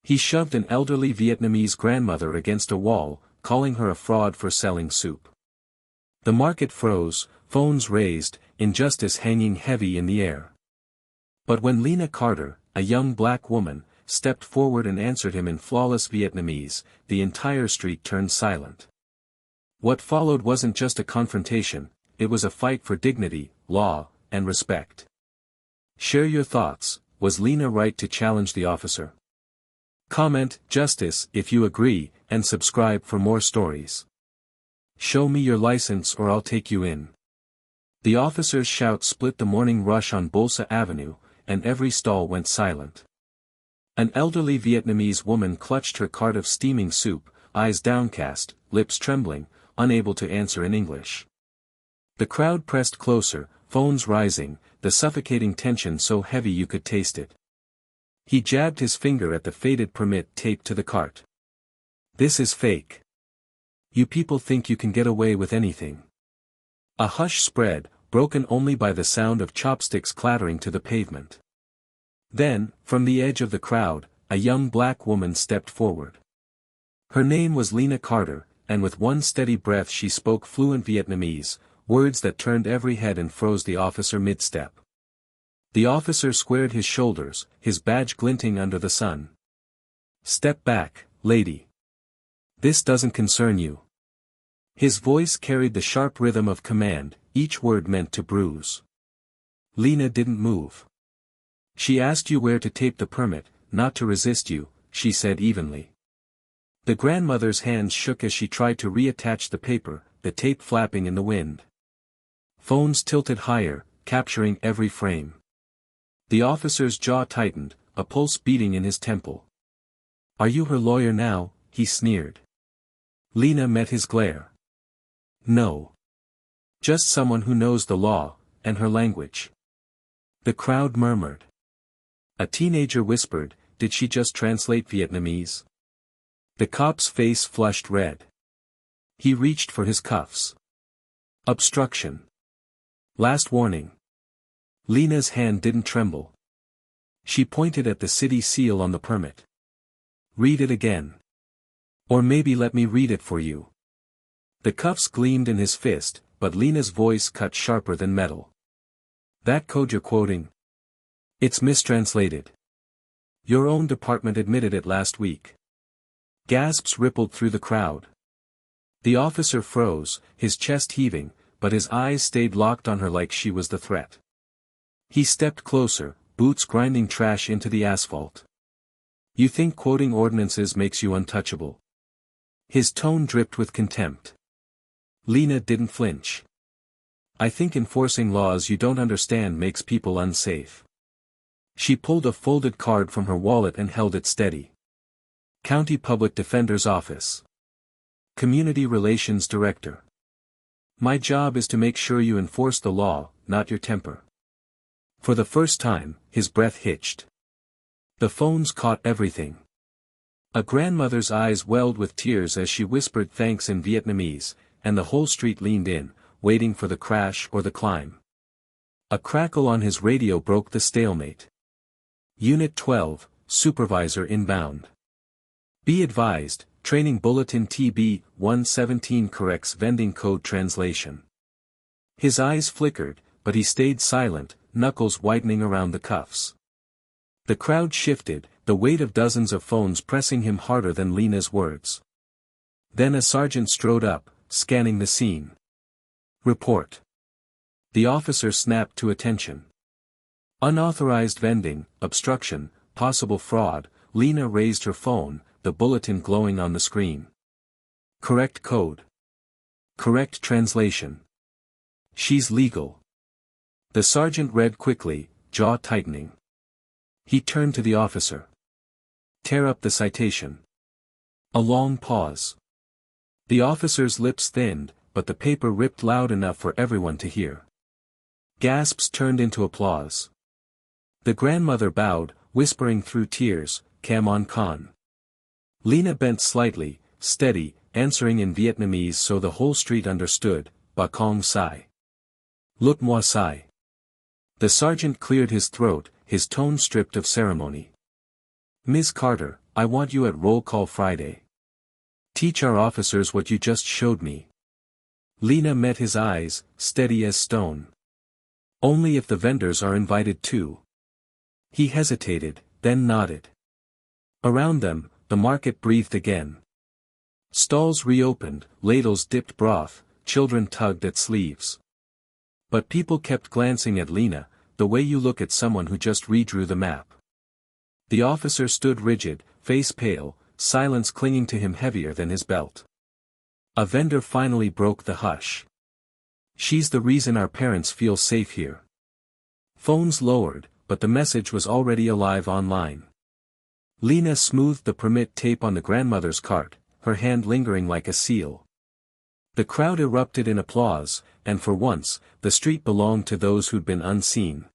He shoved an elderly Vietnamese grandmother against a wall, calling her a fraud for selling soup. The market froze, phones raised, injustice hanging heavy in the air. But when Lena Carter, a young black woman, stepped forward and answered him in flawless Vietnamese, the entire street turned silent. What followed wasn't just a confrontation, it was a fight for dignity, law, and respect. Share your thoughts. Was Lena right to challenge the officer? Comment, justice, if you agree, and subscribe for more stories. Show me your license or I'll take you in. The officer's shout split the morning rush on Bolsa Avenue, and every stall went silent. An elderly Vietnamese woman clutched her cart of steaming soup, eyes downcast, lips trembling, unable to answer in English. The crowd pressed closer, phones rising, the suffocating tension so heavy you could taste it. He jabbed his finger at the faded permit taped to the cart. This is fake. You people think you can get away with anything. A hush spread, broken only by the sound of chopsticks clattering to the pavement. Then, from the edge of the crowd, a young black woman stepped forward. Her name was Lena Carter, and with one steady breath she spoke fluent Vietnamese, words that turned every head and froze the officer mid-step. The officer squared his shoulders, his badge glinting under the sun. Step back, lady. This doesn't concern you. His voice carried the sharp rhythm of command, each word meant to bruise. Lena didn't move. She asked you where to tape the permit, not to resist you, she said evenly. The grandmother's hands shook as she tried to reattach the paper, the tape flapping in the wind. Phones tilted higher, capturing every frame. The officer's jaw tightened, a pulse beating in his temple. Are you her lawyer now? He sneered. Lena met his glare. No. Just someone who knows the law, and her language. The crowd murmured. A teenager whispered, did she just translate Vietnamese? The cop's face flushed red. He reached for his cuffs. Obstruction. Last warning. Lena's hand didn't tremble. She pointed at the city seal on the permit. Read it again. Or maybe let me read it for you. The cuffs gleamed in his fist, but Lena's voice cut sharper than metal. That code you're quoting? It's mistranslated. Your own department admitted it last week. Gasps rippled through the crowd. The officer froze, his chest heaving, but his eyes stayed locked on her like she was the threat. He stepped closer, boots grinding trash into the asphalt. You think quoting ordinances makes you untouchable? His tone dripped with contempt. Lena didn't flinch. I think enforcing laws you don't understand makes people unsafe. She pulled a folded card from her wallet and held it steady. County Public Defender's Office. Community Relations Director. My job is to make sure you enforce the law, not your temper. For the first time, his breath hitched. The phones caught everything. A grandmother's eyes welled with tears as she whispered thanks in Vietnamese, and the whole street leaned in, waiting for the crash or the climb. A crackle on his radio broke the stalemate. Unit 12, Supervisor inbound. Be advised, Training Bulletin TB-117 corrects vending code translation. His eyes flickered, but he stayed silent, knuckles whitening around the cuffs. The crowd shifted, the weight of dozens of phones pressing him harder than Lena's words. Then a sergeant strode up, scanning the scene. Report. The officer snapped to attention. Unauthorized vending, obstruction, possible fraud. Lena raised her phone, the bulletin glowing on the screen. Correct code. Correct translation. She's legal. The sergeant read quickly, jaw tightening. He turned to the officer. Tear up the citation. A long pause. The officer's lips thinned, but the paper ripped loud enough for everyone to hear. Gasps turned into applause. The grandmother bowed, whispering through tears, Cam on con. Lena bent slightly, steady, answering in Vietnamese so the whole street understood, Ba Kong Sai. Look moi sai. The sergeant cleared his throat, his tone stripped of ceremony. Ms. Carter, I want you at roll call Friday. Teach our officers what you just showed me. Lena met his eyes, steady as stone. Only if the vendors are invited too. He hesitated, then nodded. Around them, the market breathed again. Stalls reopened, ladles dipped broth, children tugged at sleeves. But people kept glancing at Lena, the way you look at someone who just redrew the map. The officer stood rigid, face pale, silence clinging to him heavier than his belt. A vendor finally broke the hush. She's the reason our parents feel safe here. Phones lowered, but the message was already alive online. Lena smoothed the permit tape on the grandmother's cart, her hand lingering like a seal. The crowd erupted in applause, and for once, the street belonged to those who'd been unseen.